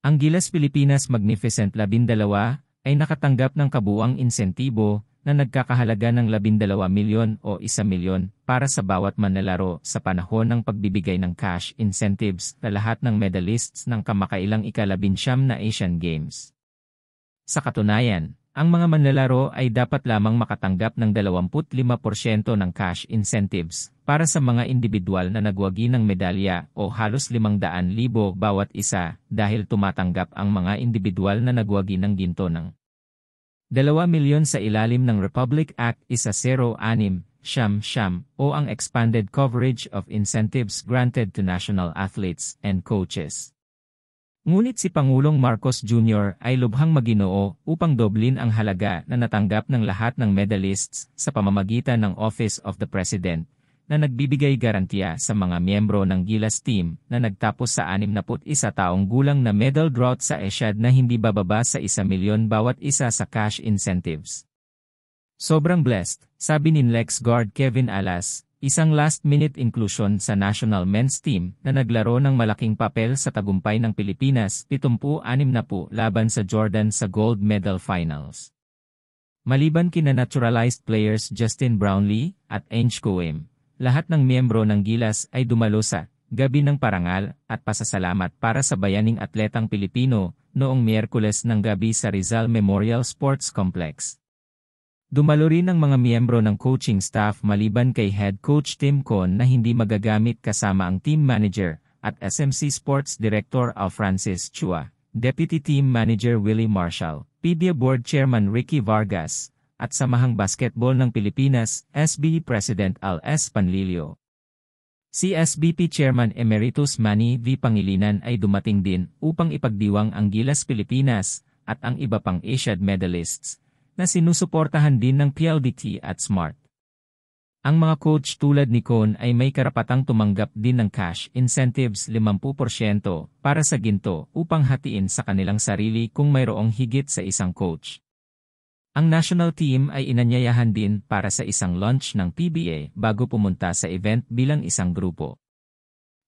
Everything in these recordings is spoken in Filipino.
Ang Gilas Pilipinas Magnificent 12 ay nakatanggap ng kabuuang insentibo na nagkakahalaga ng 12 milyon o 1 milyon para sa bawat manlalaro sa panahon ng pagbibigay ng cash incentives sa lahat ng medalists ng kamakailang ika-19 na Asian Games. Sa katunayan, ang mga manlalaro ay dapat lamang makatanggap ng 25% ng cash incentives para sa mga individual na nagwagi ng medalya o halos 500,000 bawat isa dahil tumatanggap ang mga individual na nagwagi ng ginto ng 2 milyon sa ilalim ng Republic Act 106-Siyam o ang Expanded Coverage of Incentives Granted to National Athletes and Coaches. Ngunit si Pangulong Marcos Jr. ay lubhang maginoo upang doblin ang halaga na natanggap ng lahat ng medalists sa pamamagitan ng Office of the President na nagbibigay garantiya sa mga miyembro ng Gilas team na nagtapos sa 61 taong gulang na medal drought sa Asiad na hindi bababa sa 1 milyon bawat isa sa cash incentives. Sobrang blessed, sabi ni Lex guard Kevin Alas, isang last-minute inclusion sa national men's team na naglaro ng malaking papel sa tagumpay ng Pilipinas 70-60 laban sa Jordan sa gold medal finals. Maliban kina naturalized players Justin Brownlee at Ange Coem, lahat ng miyembro ng Gilas ay dumalo sa Gabi ng Parangal at Pasasalamat para sa bayaning atletang Pilipino noong Miyerkules ng gabi sa Rizal Memorial Sports Complex. Dumalo rin ang mga miyembro ng coaching staff maliban kay head coach Tim Con na hindi magagamit kasama ang team manager at SMC Sports Director Al Francis Chua, Deputy Team Manager Willie Marshall, PBA Board Chairman Ricky Vargas, at Samahang Basketball ng Pilipinas, SBP President Al S. Panlilio. Si SBP Chairman Emeritus Manny V. Pangilinan ay dumating din upang ipagdiwang ang Gilas Pilipinas at ang iba pang Asiad medalists na sinusuportahan din ng PLDT at SMART. Ang mga coach tulad ni Con ay may karapatang tumanggap din ng cash incentives 50% para sa ginto upang hatiin sa kanilang sarili kung mayroong higit sa isang coach. Ang national team ay inanyayahan din para sa isang lunch ng PBA bago pumunta sa event bilang isang grupo.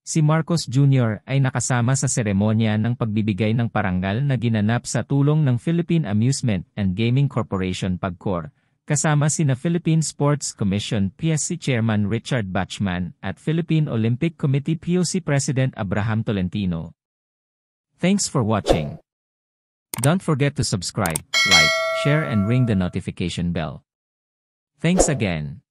Si Marcos Jr. ay nakasama sa seremonya ng pagbibigay ng parangal na ginanap sa tulong ng Philippine Amusement and Gaming Corporation PAGCOR, kasama sina Philippine Sports Commission PSC Chairman Richard Bachman at Philippine Olympic Committee POC President Abraham Tolentino. Thanks for watching. Don't forget to subscribe, like, share and ring the notification bell. Thanks again.